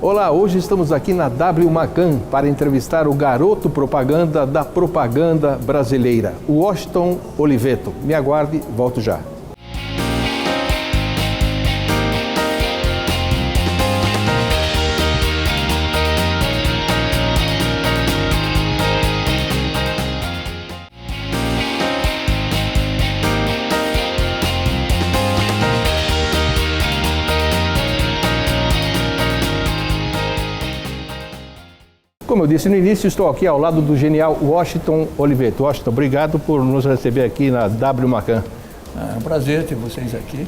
Olá, hoje estamos aqui na W Macan para entrevistar o garoto propaganda da propaganda brasileira, o Washington Oliveto. Me aguarde, volto já. Como eu disse no início, estou aqui ao lado do genial Washington Oliveto. Washington, obrigado por nos receber aqui na W Macan. É um prazer ter vocês aqui.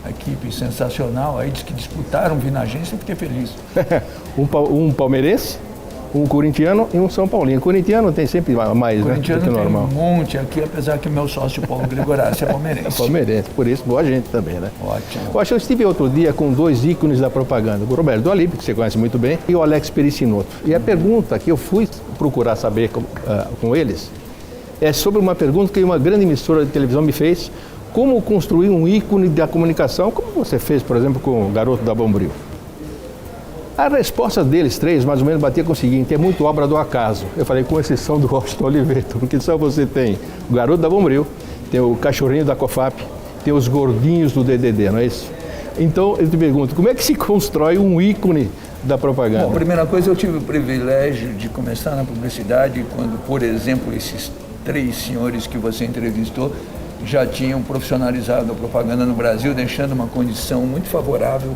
A equipe sensacional, aí diz que disputaram vir na agência, eu fiquei feliz. um palmeirense, um corintiano e um São Paulino. Corintiano tem sempre mais, Corintiano né, do que tem normal. Um monte aqui, apesar que o meu sócio Paulo Gregorassi é palmeirense. É palmeirense, por isso boa gente também, né? Ótimo. Eu estive outro dia com dois ícones da propaganda, o Roberto do Alípio, que você conhece muito bem, e o Alex Pericinoto. E a pergunta que eu fui procurar saber com eles é sobre uma pergunta que uma grande emissora de televisão me fez: como construir um ícone da comunicação, como você fez, por exemplo, com o garoto da Bombril. A resposta deles três, mais ou menos, batia com o seguinte: é muito obra do acaso. Eu falei, com exceção do Washington Oliveto, porque só você tem o garoto da Bombril, tem o cachorrinho da COFAP, tem os gordinhos do DDD, não é isso? Então, eu te pergunto, como é que se constrói um ícone da propaganda? Bom, primeira coisa, eu tive o privilégio de começar na publicidade quando, por exemplo, esses três senhores que você entrevistou já tinham profissionalizado a propaganda no Brasil, deixando uma condição muito favorável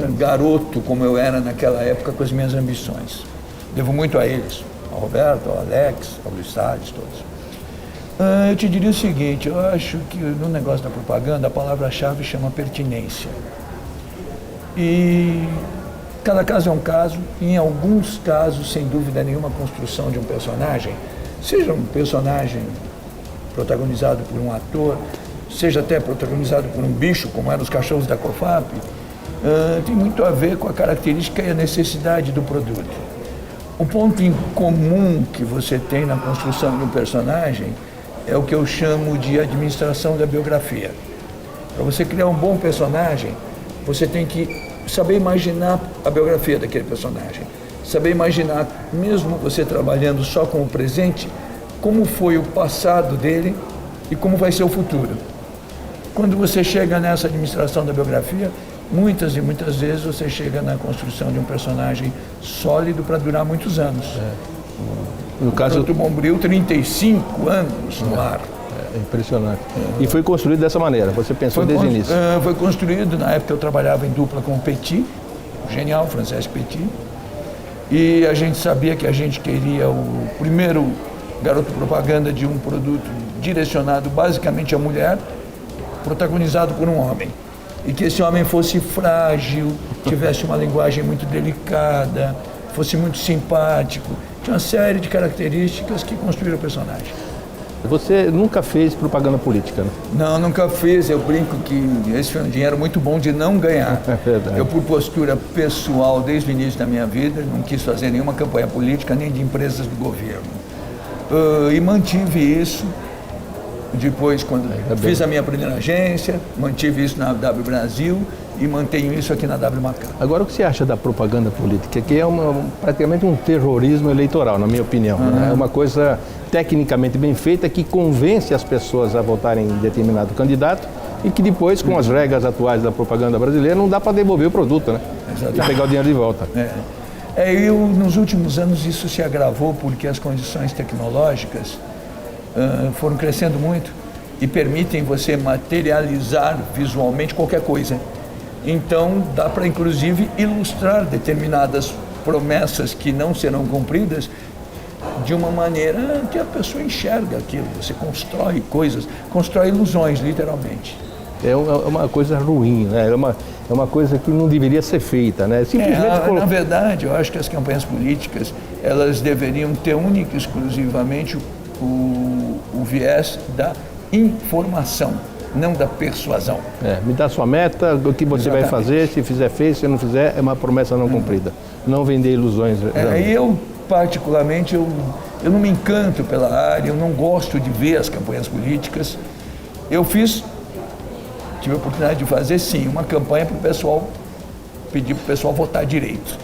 um garoto como eu era naquela época com as minhas ambições. Devo muito a eles, ao Roberto, ao Alex, ao Luiz Salles, todos. Eu te diria o seguinte: eu acho que no negócio da propaganda a palavra-chave chama pertinência. E cada caso é um caso, e em alguns casos, sem dúvida nenhuma, a construção de um personagem, seja um personagem protagonizado por um ator, seja até protagonizado por um bicho, como eram os cachorros da COFAP, tem muito a ver com a característica e a necessidade do produto. O ponto em comum que você tem na construção de um personagem é o que eu chamo de administração da biografia. Para você criar um bom personagem, você tem que saber imaginar a biografia daquele personagem, saber imaginar, mesmo você trabalhando só com o presente, como foi o passado dele e como vai ser o futuro. Quando você chega nessa administração da biografia, muitas e muitas vezes você chega na construção de um personagem sólido para durar muitos anos. No caso do Bombril, 35 anos no ar. É impressionante. E foi construído dessa maneira, você pensou desde o início? Foi construído, na época eu trabalhava em dupla com o Petit, o genial Francesco Petit, e a gente sabia que a gente queria o primeiro garoto propaganda de um produto direcionado basicamente à mulher, protagonizado por um homem. E que esse homem fosse frágil, tivesse uma linguagem muito delicada, fosse muito simpático. Tinha uma série de características que construíram o personagem. Você nunca fez propaganda política, né? Não, nunca fiz. Eu brinco que esse foi um dinheiro muito bom de não ganhar. É verdade. Eu, por postura pessoal, desde o início da minha vida, não quis fazer nenhuma campanha política, nem de empresas do governo. E mantive isso depois, quando fiz a minha primeira agência, mantive isso na W Brasil e mantenho isso aqui na W Macan. Agora, o que você acha da propaganda política? Que é praticamente um terrorismo eleitoral, na minha opinião. Né? É uma coisa tecnicamente bem feita que convence as pessoas a votarem em determinado candidato e que depois, com as regras atuais da propaganda brasileira, não dá para devolver o produto, né? Exatamente. E pegar o dinheiro de volta. Nos últimos anos isso se agravou porque as condições tecnológicas foram crescendo muito e permitem você materializar visualmente qualquer coisa. Então dá para inclusive ilustrar determinadas promessas que não serão cumpridas de uma maneira que a pessoa enxerga aquilo. Você constrói coisas, constrói ilusões, literalmente. É uma coisa ruim, né? É uma coisa que não deveria ser feita, né? Simplesmente Na verdade, eu acho que as campanhas políticas, elas deveriam ter única e exclusivamente o viés da informação, não da persuasão. Me dá sua meta, o que você vai fazer, se fizer fez, se não fizer, é uma promessa não cumprida. Não vender ilusões. Eu, particularmente, eu não me encanto pela área, eu não gosto de ver as campanhas políticas. Eu tive a oportunidade de fazer, sim, uma campanha para o pessoal, pedir para o pessoal votar direito.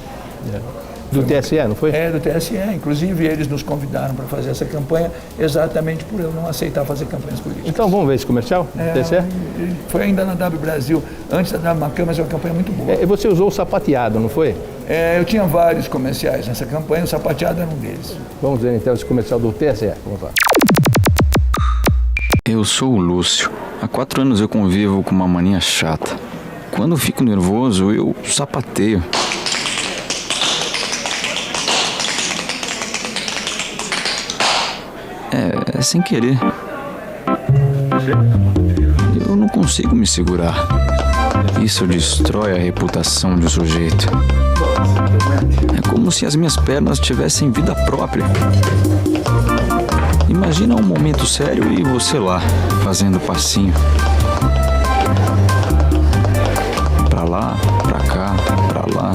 Do TSE, não foi? É, do TSE. Inclusive, eles nos convidaram para fazer essa campanha exatamente por eu não aceitar fazer campanhas políticas. Então vamos ver esse comercial? TSE? Foi ainda na W Brasil, antes da W Macan, mas é uma campanha muito boa. Você usou o sapateado, não foi? Eu tinha vários comerciais nessa campanha, o sapateado era um deles. Vamos ver então esse comercial do TSE. Vamos lá. Eu sou o Lúcio. Há 4 anos eu convivo com uma mania chata. Quando eu fico nervoso, eu sapateio. É sem querer. Eu não consigo me segurar. Isso destrói a reputação de um sujeito. É como se as minhas pernas tivessem vida própria. Imagina um momento sério e você lá, fazendo passinho. Pra lá, pra cá, pra lá.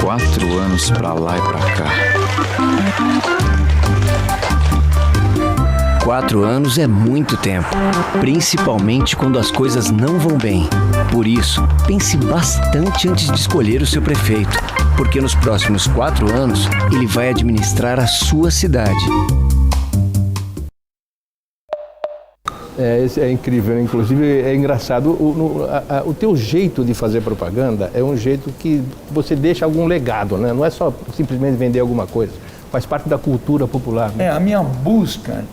4 anos pra lá e pra cá. 4 anos é muito tempo, principalmente quando as coisas não vão bem. Por isso, pense bastante antes de escolher o seu prefeito, porque nos próximos 4 anos ele vai administrar a sua cidade. É incrível, né? Inclusive é engraçado, o teu jeito de fazer propaganda é um jeito que você deixa algum legado, né? Não é só simplesmente vender alguma coisa, faz parte da cultura popular. Né? A minha busca,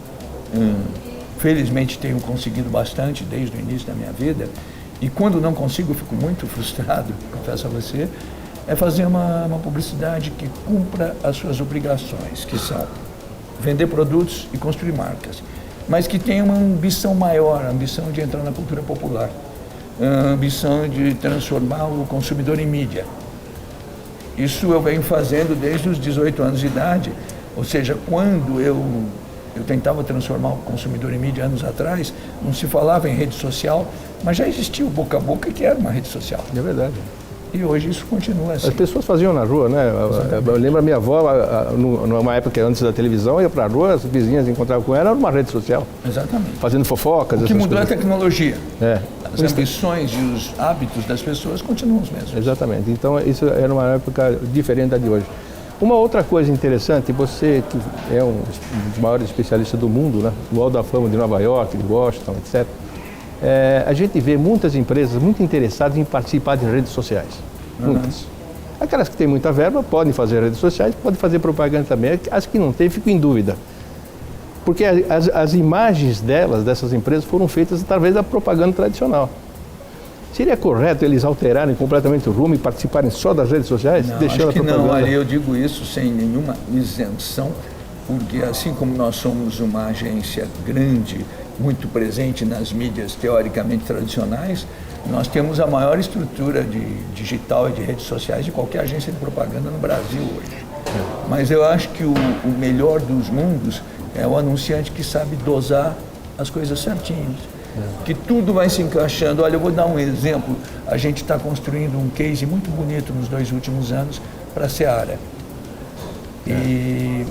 felizmente tenho conseguido bastante desde o início da minha vida, e quando não consigo eu fico muito frustrado, confesso a você, é fazer uma publicidade que cumpra as suas obrigações, que são vender produtos e construir marcas, mas que tenha uma ambição maior, a ambição de entrar na cultura popular, a ambição de transformar o consumidor em mídia. Isso eu venho fazendo desde os 18 anos de idade, ou seja, quando eu tentava transformar o consumidor em mídia anos atrás, não se falava em rede social, mas já existia o boca a boca, que era uma rede social. É verdade. E hoje isso continua assim. As pessoas faziam na rua, né? Eu lembro a minha avó, numa época antes da televisão, ia para a rua, as vizinhas encontravam com ela, era uma rede social. Exatamente. Fazendo fofocas. O que mudou é a tecnologia. As Isso. ambições e os hábitos das pessoas continuam os mesmos. Exatamente. Então, isso era uma época diferente da de hoje. Uma outra coisa interessante, você que é um dos maiores especialistas do mundo, né? Do Hall da Fama de Nova York, de Washington, etc., a gente vê muitas empresas muito interessadas em participar de redes sociais. Muitas. Aquelas que têm muita verba podem fazer redes sociais, podem fazer propaganda também. As que não têm, fico em dúvida. Porque as imagens dessas empresas, foram feitas através da propaganda tradicional. Seria correto eles alterarem completamente o rumo e participarem só das redes sociais? Não, deixando acho que a propaganda? não, ali eu digo isso sem nenhuma isenção, porque assim como nós somos uma agência grande, muito presente nas mídias teoricamente tradicionais, nós temos a maior estrutura de digital e de redes sociais de qualquer agência de propaganda no Brasil hoje. Mas eu acho que o melhor dos mundos é o anunciante que sabe dosar as coisas certinhas. Que tudo vai se encaixando. Olha, eu vou dar um exemplo. A gente está construindo um case muito bonito nos 2 últimos anos para a Seara. E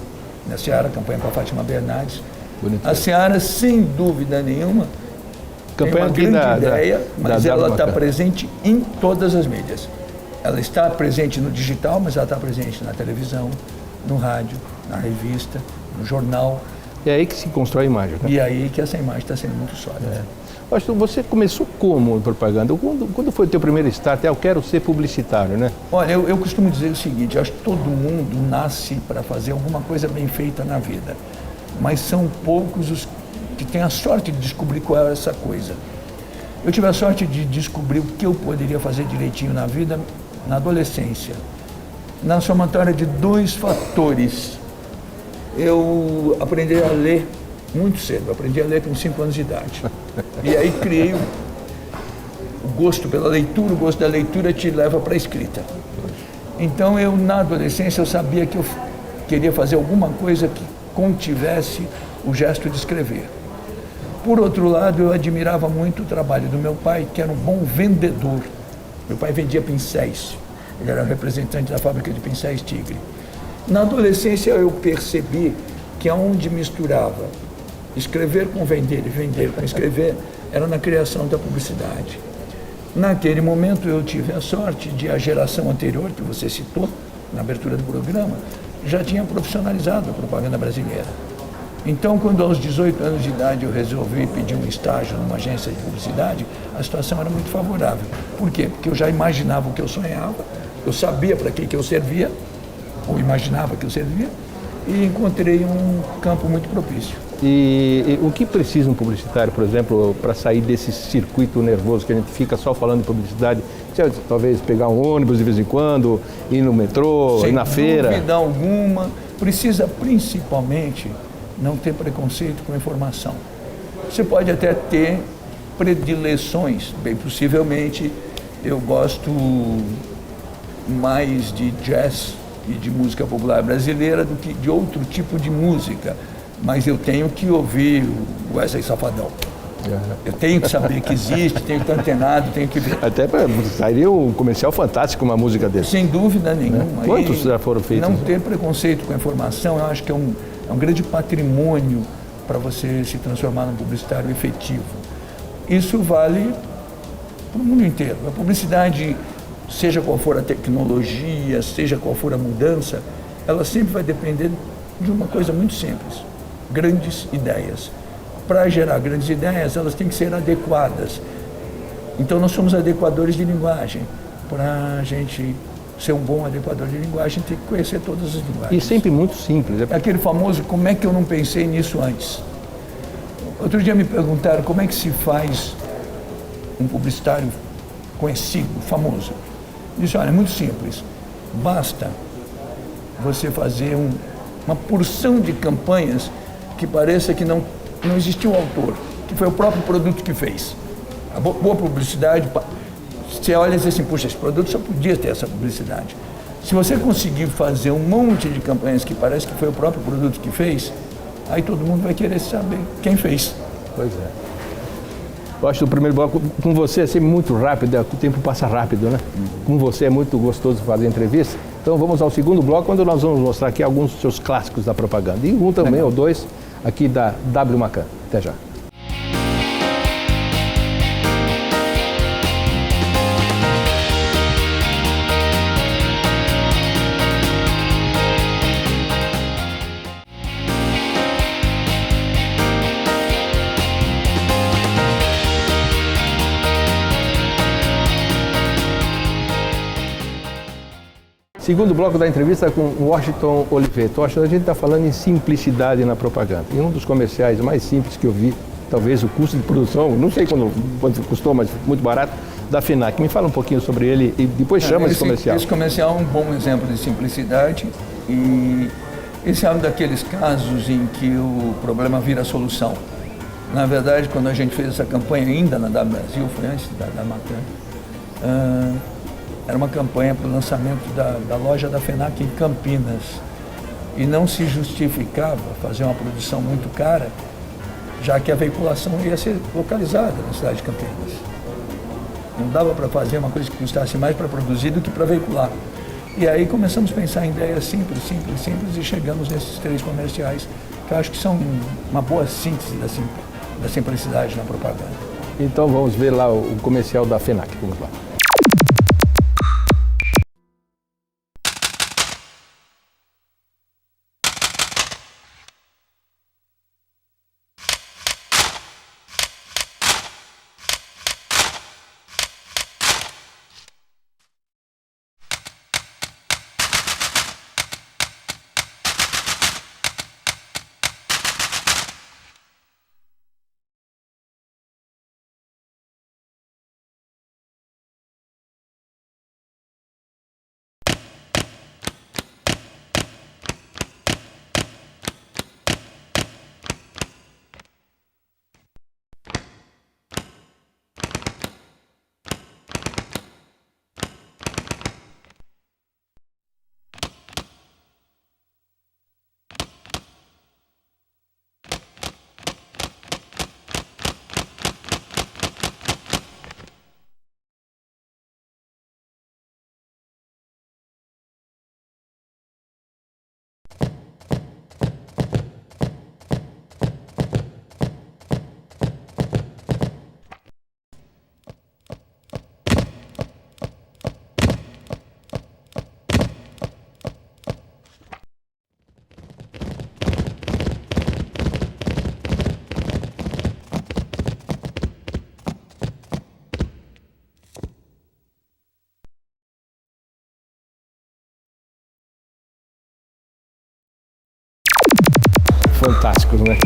na Seara, campanha com a Fátima Bernardes. Bonito. A Seara, sem dúvida nenhuma, campanha tem uma grande ideia, mas ela está presente em todas as mídias. Ela está presente no digital, mas ela está presente na televisão, no rádio, na revista, no jornal. É aí que se constrói a imagem. Né? E aí que essa imagem está sendo muito sólida. Acho que você começou como propaganda? Quando foi o teu primeiro start? Eu quero ser publicitário, né? Olha, eu costumo dizer o seguinte, acho que todo mundo nasce para fazer alguma coisa bem feita na vida, mas são poucos os que têm a sorte de descobrir qual é essa coisa. Eu tive a sorte de descobrir o que eu poderia fazer direitinho na vida na adolescência, na somatória de 2 fatores. Eu aprendi a ler muito cedo, aprendi a ler com 5 anos de idade. E aí criei o gosto pela leitura, o gosto da leitura te leva para a escrita. Então eu, na adolescência, eu sabia que eu queria fazer alguma coisa que contivesse o gesto de escrever. Por outro lado, eu admirava muito o trabalho do meu pai, que era um bom vendedor. Meu pai vendia pincéis, ele era representante da fábrica de pincéis Tigre. Na adolescência eu percebi que aonde misturava escrever com vender e vender com escrever era na criação da publicidade. Naquele momento eu tive a sorte de a geração anterior, que você citou na abertura do programa, já tinha profissionalizado a propaganda brasileira. Então, quando aos 18 anos de idade eu resolvi pedir um estágio numa agência de publicidade, a situação era muito favorável. Por quê? Porque eu já imaginava o que eu sonhava, eu sabia para que eu servia, ou imaginava que eu servia, e encontrei um campo muito propício. E o que precisa um publicitário, por exemplo, para sair desse circuito nervoso que a gente fica só falando de publicidade? Talvez pegar um ônibus de vez em quando, ir no metrô, ir na feira? Sem dúvida alguma, precisa principalmente não ter preconceito com a informação. Você pode até ter predileções, bem possivelmente eu gosto mais de jazz e de música popular brasileira do que de outro tipo de música, mas eu tenho que ouvir o Wesley Safadão. Eu tenho que saber que existe, tenho que estar antenado, tenho que ver. Até sairia um comercial fantástico uma música desse. Sem dúvida nenhuma. Quantos já foram feitos? Não ter preconceito com a informação, eu acho que é um grande patrimônio para você se transformar num publicitário efetivo. Isso vale para o mundo inteiro. A publicidade, seja qual for a tecnologia, seja qual for a mudança, ela sempre vai depender de uma coisa muito simples: grandes ideias. Para gerar grandes ideias, elas têm que ser adequadas. Então, nós somos adequadores de linguagem. Para a gente ser um bom adequador de linguagem, tem que conhecer todas as linguagens. E sempre muito simples. É aquele famoso, como é que eu não pensei nisso antes? Outro dia me perguntaram como é que se faz um publicitário conhecido, famoso. Eu disse, olha, é muito simples. Basta você fazer uma porção de campanhas que pareça que não existiu o autor, que foi o próprio produto que fez. A boa publicidade, você olha e diz assim, puxa, esse produto só podia ter essa publicidade. Se você conseguir fazer um monte de campanhas que parece que foi o próprio produto que fez, aí todo mundo vai querer saber quem fez. Pois é. Eu acho que o primeiro bloco com você é sempre muito rápido, o tempo passa rápido, né? Com você é muito gostoso fazer entrevista. Então vamos ao segundo bloco, onde nós vamos mostrar aqui alguns dos seus clássicos da propaganda. E um também, ou dois, aqui da W Macan. Até já. Segundo bloco da entrevista com Washington Oliveto. Washington, a gente está falando em simplicidade na propaganda. E um dos comerciais mais simples que eu vi, talvez o custo de produção, não sei quanto custou, mas muito barato, da FENAC. Me fala um pouquinho sobre ele e depois chama esse comercial. Esse comercial é um bom exemplo de simplicidade e esse é um daqueles casos em que o problema vira solução. Na verdade, quando a gente fez essa campanha ainda na W Brasil, foi antes da Macan, era uma campanha para o lançamento da loja da FENAC em Campinas. E não se justificava fazer uma produção muito cara, já que a veiculação ia ser localizada na cidade de Campinas. Não dava para fazer uma coisa que custasse mais para produzir do que para veicular. E aí começamos a pensar em ideias simples e chegamos nesses 3 comerciais, que eu acho que são uma boa síntese da simplicidade na propaganda. Então vamos ver lá o comercial da FENAC. Vamos lá. fantásticos, né?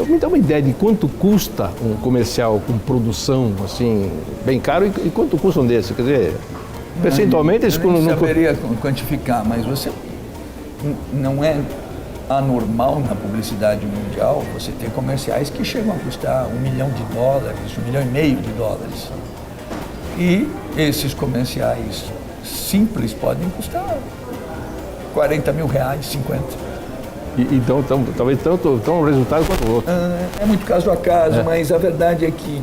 Me dá uma ideia de quanto custa um comercial com produção, assim, bem caro, e quanto custa um desse? Quer dizer, percentualmente... Eu não saberia quantificar, mas você não é anormal na publicidade mundial você ter comerciais que chegam a custar $1 milhão, $1,5 milhão. E esses comerciais simples podem custar R$40 mil, 50. Então, talvez tanto um resultado quanto o outro. É muito caso a caso, mas a verdade é que,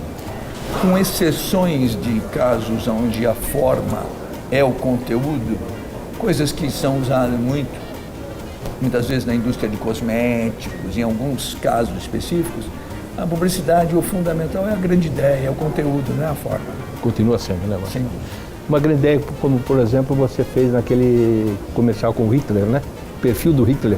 com exceções de casos onde a forma é o conteúdo, coisas que são usadas muitas vezes na indústria de cosméticos, em alguns casos específicos, a publicidade, o fundamental é a grande ideia, é o conteúdo, não é a forma. Continua sendo, né, Marcos? Sim. Uma grande ideia, como por exemplo você fez naquele comercial com o Hitler, né? Perfil do Hitler.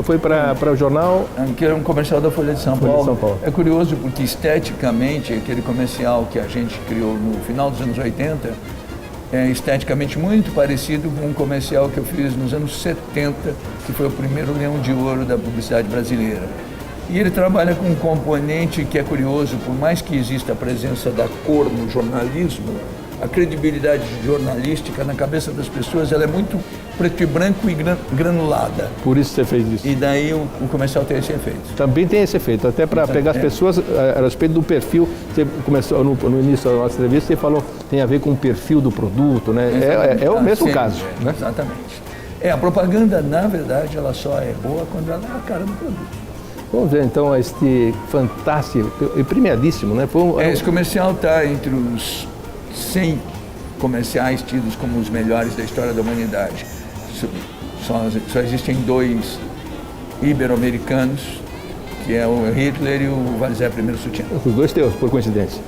Foi para o jornal... Que era um comercial da Folha de São Folha Paulo. de São Paulo. É curioso porque esteticamente, aquele comercial que a gente criou no final dos anos 80, é esteticamente muito parecido com um comercial que eu fiz nos anos 70, que foi o primeiro Leão de Ouro da publicidade brasileira. E ele trabalha com um componente que é curioso, por mais que exista a presença da cor no jornalismo, a credibilidade jornalística na cabeça das pessoas ela é muito preto e branco e granulada. Por isso você fez isso. E daí o comercial tem esse efeito. Também tem esse efeito, até para pegar as pessoas a respeito do perfil. Você começou no início da nossa entrevista, você falou tem a ver com o perfil do produto, né? É o mesmo caso, né? Exatamente. A propaganda, na verdade, ela só é boa quando ela é a cara do produto. Vamos ver então este fantástico e premiadíssimo, né? Esse comercial está entre os 100 comerciais tidos como os melhores da história da humanidade. Só existem 2 ibero-americanos, que é o Hitler e o Valizé Primeiro Sutiã. Os 2 teus, por coincidência.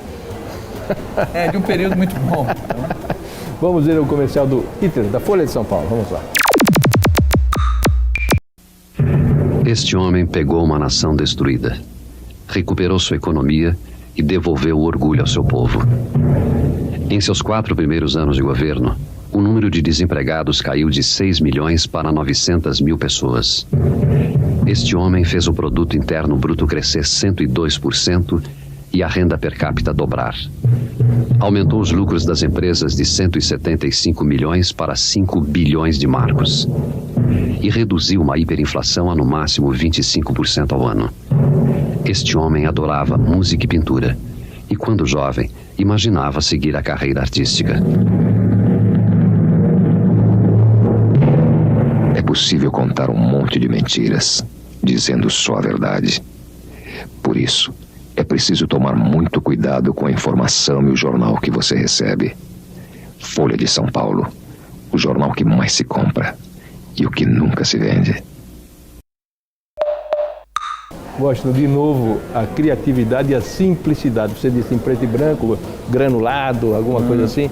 É de um período muito bom. Vamos ver o comercial do Hitler, da Folha de São Paulo. Vamos lá. Este homem pegou uma nação destruída, recuperou sua economia e devolveu o orgulho ao seu povo. Em seus 4 primeiros anos de governo, o número de desempregados caiu de 6 milhões para 900 mil pessoas. Este homem fez o produto interno bruto crescer 102% e a renda per capita dobrar. Aumentou os lucros das empresas de 175 milhões para 5 bilhões de marcos. E reduziu uma hiperinflação a no máximo 25% ao ano. Este homem adorava música e pintura. E quando jovem, imaginava seguir a carreira artística. É possível contar um monte de mentiras, dizendo só a verdade. Por isso, é preciso tomar muito cuidado com a informação e o jornal que você recebe. Folha de São Paulo, o jornal que mais se compra e o que nunca se vende. Gosto de novo a criatividade e a simplicidade. Você disse em preto e branco, granulado, alguma coisa assim.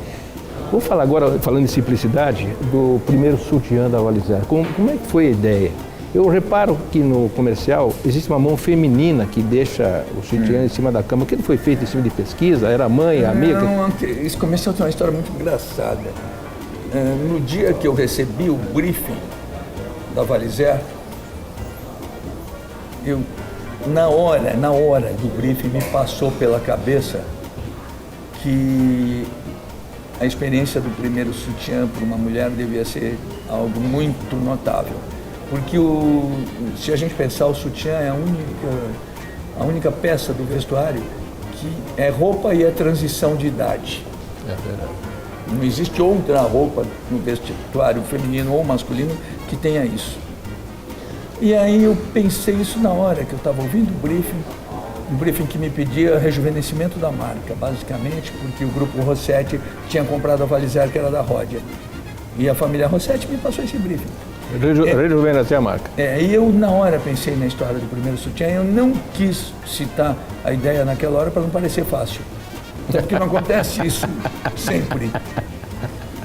Vou falar agora, falando em simplicidade, do primeiro sutiã da Valizé. Como é que foi a ideia? Eu reparo que no comercial existe uma mão feminina que deixa o sutiã em cima da cama. Aquilo foi feito em cima de pesquisa? Era a mãe, a amiga? Não, esse comercial tem uma história muito engraçada. No dia que eu recebi o briefing da Valizé, na hora do briefing me passou pela cabeça que a experiência do primeiro sutiã para uma mulher devia ser algo muito notável. Porque se a gente pensar, o sutiã é a única peça do vestuário que é roupa e é transição de idade. É verdade. Não existe outra roupa no vestuário feminino ou masculino que tenha isso. E aí eu pensei isso na hora que eu estava ouvindo um briefing que me pedia rejuvenescimento da marca, basicamente, porque o grupo Rossetti tinha comprado a Valizé, que era da Rodia. E a família Rossetti me passou esse briefing. Rejuvenescer a marca. E eu na hora pensei na história do primeiro sutiã, eu não quis citar a ideia naquela hora para não parecer fácil. Porque não acontece isso sempre.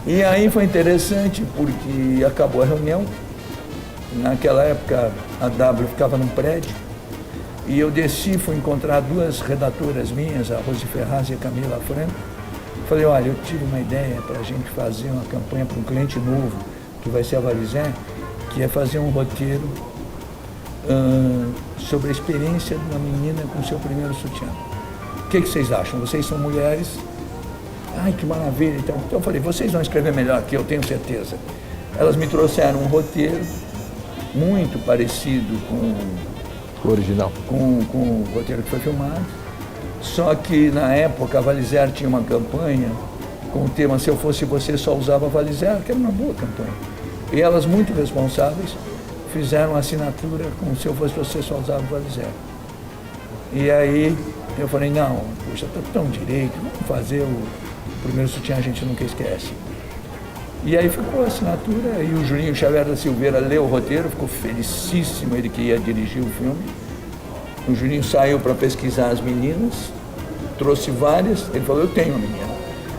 E aí foi interessante porque acabou a reunião. Naquela época a W ficava num prédio e eu desci, fui encontrar 2 redatoras minhas, a Rose Ferraz e a Camila Franco. Falei, olha, eu tive uma ideia para a gente fazer uma campanha para um cliente novo, que vai ser a Valizé, que é fazer um roteiro sobre a experiência de uma menina com seu primeiro sutiã. O que vocês acham? Vocês são mulheres? Ai, que maravilha. Então eu falei, vocês vão escrever melhor que eu, tenho certeza. Elas me trouxeram um roteiro muito parecido com O original. com o roteiro que foi filmado. Só que na época a Valizer tinha uma campanha com o tema Se Eu Fosse Você Só Usava Valizer, que era uma boa campanha. E elas, muito responsáveis, fizeram a assinatura com Se Eu Fosse Você Só Usava Valizer. E aí eu falei, não, poxa, tá tão direito, vamos fazer o primeiro sutiã, a gente nunca esquece. E aí ficou a assinatura e o Juninho Xavier da Silveira leu o roteiro, ficou felicíssimo, ele que ia dirigir o filme. O Juninho saiu para pesquisar as meninas, trouxe várias, ele falou, eu tenho uma menina.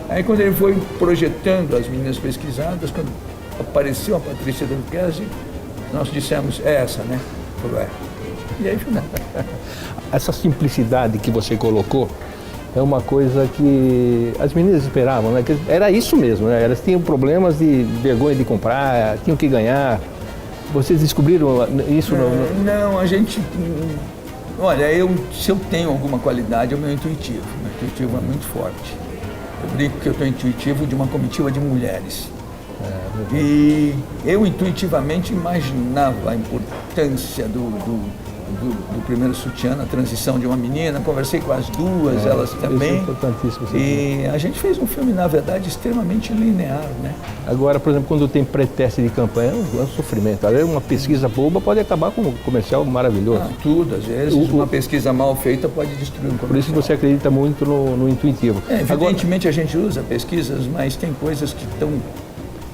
Aí quando ele foi projetando as meninas pesquisadas, quando apareceu a Patrícia Delquezzi, nós dissemos, é essa, né? Ele falou, é. E aí filmou. Essa simplicidade que você colocou é uma coisa que as meninas esperavam, né? Que era isso mesmo, né? Elas tinham problemas de vergonha de comprar, tinham que ganhar. Vocês descobriram isso? Não, a gente... Olha, se eu tenho alguma qualidade, é o meu intuitivo. Meu intuitivo é muito forte. Eu brinco que eu estou intuitivo de uma comitiva de mulheres. E eu intuitivamente imaginava a importância do primeiro sutiã, na transição de uma menina, conversei com as duas, elas também. Isso é importantíssimo. E a gente fez um filme, na verdade, extremamente linear, né? Agora, por exemplo, quando tem pré-teste de campanha, é um sofrimento. Às vezes uma pesquisa boba pode acabar com um comercial maravilhoso. Tudo, às vezes. Uma pesquisa mal feita pode destruir um comercial. Por isso que você acredita muito no intuitivo. Evidentemente a gente usa pesquisas, mas tem coisas que estão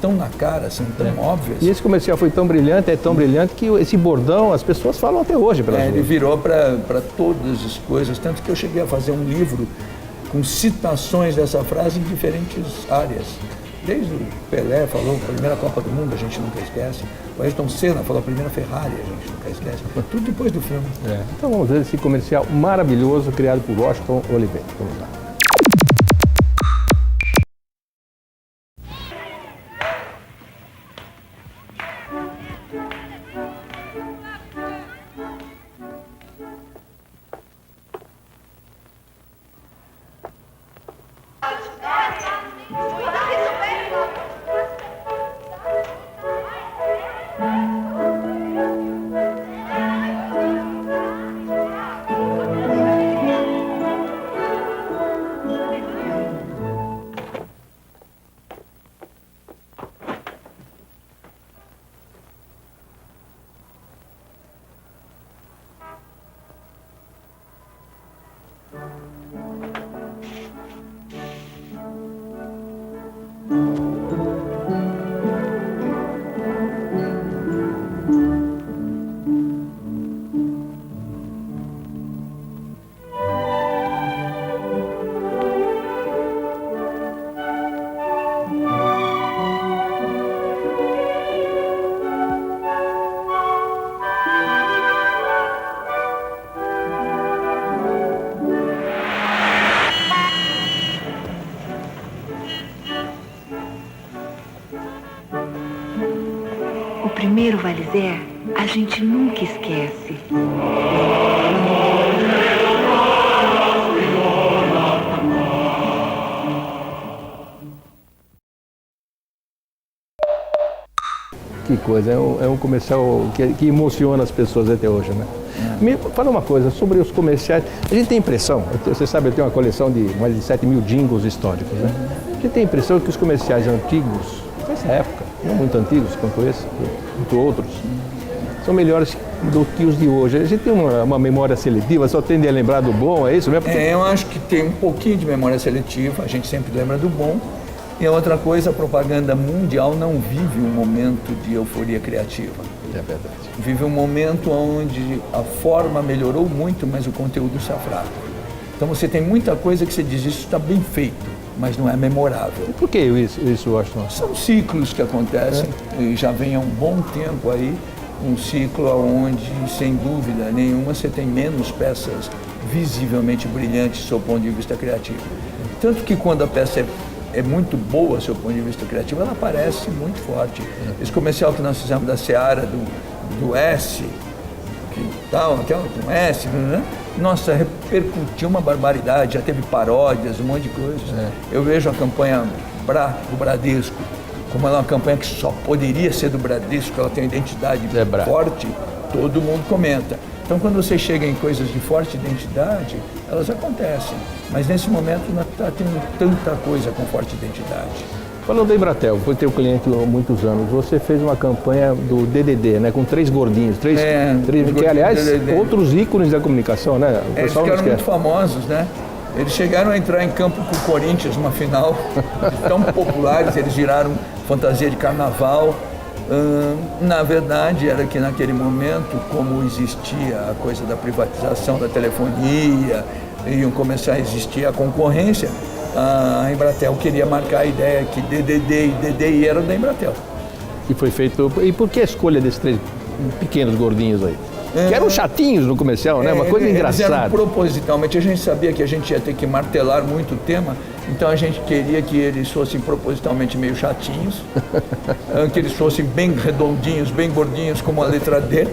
tão na cara, são tão óbvias. E esse comercial foi tão brilhante, é tão brilhante, que esse bordão as pessoas falam até hoje. Ele virou para todas as coisas, tanto que eu cheguei a fazer um livro com citações dessa frase em diferentes áreas. Desde o Pelé falou, a primeira Copa do Mundo, a gente nunca esquece. O Ayrton Senna falou, a primeira Ferrari, a gente nunca esquece. Tudo depois do filme. Então vamos ver esse comercial maravilhoso criado por Washington Oliveira. Vamos lá. O primeiro Valizer, a gente nunca esquece. Que coisa, é um comercial que emociona as pessoas até hoje, né? Me fala uma coisa sobre os comerciais. A gente tem a impressão, você sabe, eu tenho uma coleção de mais de 7 mil jingles históricos, né? A gente tem a impressão que os comerciais antigos, dessa época, não muito antigos quanto esse, quanto outros, são melhores do que os de hoje. A gente tem uma memória seletiva, só tende a lembrar do bom, é isso mesmo? Eu acho que tem um pouquinho de memória seletiva, a gente sempre lembra do bom. E a outra coisa, a propaganda mundial não vive um momento de euforia criativa. É verdade. Vive um momento onde a forma melhorou muito, mas o conteúdo está fraco. Então você tem muita coisa que você diz, isso está bem feito, mas não é memorável. E por que isso Washington? São ciclos que acontecem, e já vem há um bom tempo aí, um ciclo onde, sem dúvida nenhuma, você tem menos peças visivelmente brilhantes do seu ponto de vista criativo. Tanto que quando a peça é muito boa do seu ponto de vista criativo, ela aparece muito forte. Esse comercial que nós fizemos da Seara, do S, que tal, aquela conhece, né? Nossa, repercutiu uma barbaridade, já teve paródias, um monte de coisas. Eu vejo a campanha do Bradesco, como ela é uma campanha que só poderia ser do Bradesco, ela tem uma identidade forte, todo mundo comenta. Então, quando você chega em coisas de forte identidade, elas acontecem. Mas nesse momento não está tendo tanta coisa com forte identidade. Falando da Embratel, foi teu cliente há muitos anos, você fez uma campanha do DDD, né, com 3 gordinhos, três que aliás, DDD. Outros ícones da comunicação, né? O eles ficaram muito famosos, né? Eles chegaram a entrar em campo com o Corinthians numa final, tão populares, eles viraram fantasia de carnaval. Na verdade, era que naquele momento, como existia a coisa da privatização da telefonia, iam começar a existir a concorrência, a Embratel queria marcar a ideia que DDD e DDI eram da Embratel. E foi feito... E por que a escolha desses 3 pequenos gordinhos aí? Que eram chatinhos no comercial, né? Uma coisa engraçada. Eles eram propositalmente, a gente sabia que a gente ia ter que martelar muito o tema, então a gente queria que eles fossem propositalmente meio chatinhos, que eles fossem bem redondinhos, bem gordinhos, como a letra D.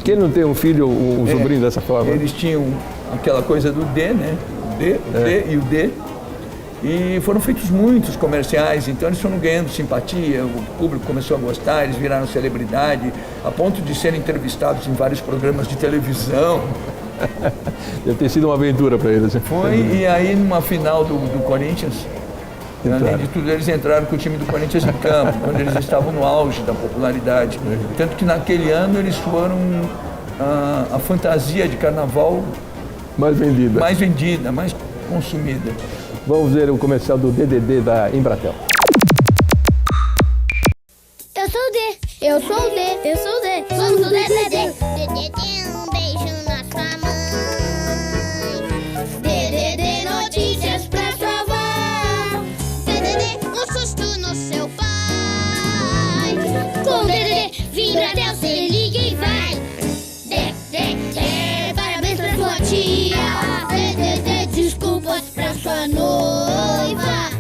Quem não tem um filho, um sobrinho dessa forma? Eles tinham aquela coisa do D, né? O D e o D. E foram feitos muitos comerciais, então eles foram ganhando simpatia, o público começou a gostar, eles viraram celebridade, a ponto de serem entrevistados em vários programas de televisão. Deve ter sido uma aventura para eles. Foi, e aí numa final do Corinthians, além de tudo, eles entraram com o time do Corinthians em campo, quando eles estavam no auge da popularidade. Tanto que naquele ano eles foram a fantasia de carnaval mais vendida, mais consumida. Vamos ver o comercial do DDD da Embratel. Eu sou o D. Eu sou o D. Eu sou o D. Somos o DDD. DDD, um beijo na sua mãe. DDD, notícias pra sua avó. DDD, um susto no seu pai. Com o DDD, Embratel, cê liga e vai. DDD, parabéns pra sua tia. DDD, desculpas pra sua noiva.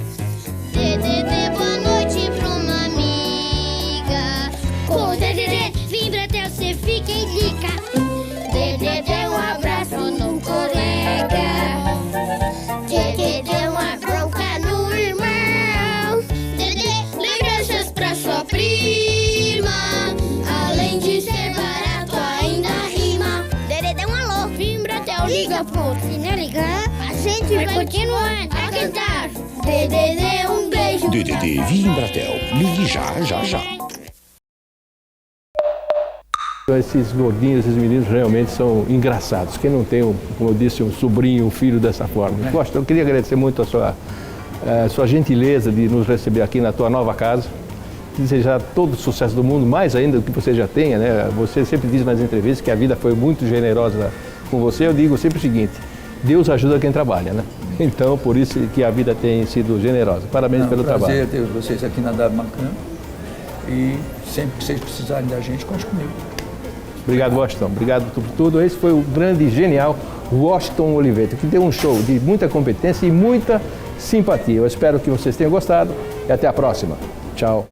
DDD, boa noite pra uma amiga. Com o DDD, Embratel, cê fica e rica. DDD, um abraço no colega. DDD, uma bronca no irmão. DDD, lembranças pra sua prima. Além de ser barato, ainda rima. DDD, um alô. Embratel, liga pro. Se não ligar, a gente vai continuar a cantar. DDD, um beijo. DDD via Embratel. Ligue já, já, já. Esses gordinhos, esses meninos realmente são engraçados. Quem não tem, como eu disse, um sobrinho, um filho dessa forma. Eu queria agradecer muito a sua gentileza de nos receber aqui na tua nova casa. Desejar todo o sucesso do mundo, mais ainda do que você já tenha, né? Você sempre diz nas entrevistas que a vida foi muito generosa com você. Eu digo sempre o seguinte: Deus ajuda quem trabalha, né? Então, por isso que a vida tem sido generosa. Parabéns pelo trabalho. É um prazer ter vocês aqui na Dabacan. E sempre que vocês precisarem da gente, conte comigo. Obrigado, Washington. Obrigado por tudo. Esse foi o grande e genial Washington Oliveto, que deu um show de muita competência e muita simpatia. Eu espero que vocês tenham gostado e até a próxima. Tchau.